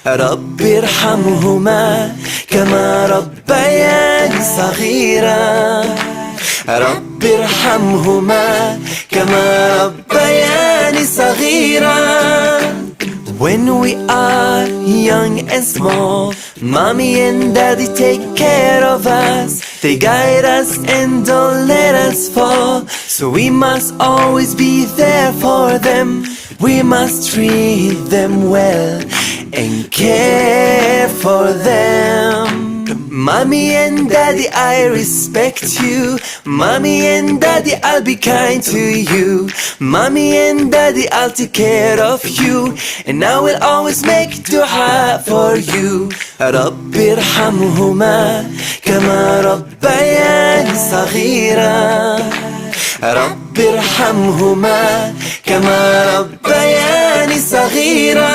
رب ارحمهما كما ربياني صغيرا. رب ارحمهما كما ربياني صغيرا. When we are young and small, mommy and daddy take care of us. They guide us and don't let us fall. So we must always be there for them. We must treat them well and care for them. Mommy and daddy, I respect you. Mommy and daddy, I'll be kind to you. Mommy and daddy, I'll take care of you. And I will always make dua for you. رب ارحمهما كما ربياني صغيرا. رب ارحمهما كما ربياني صغيرا.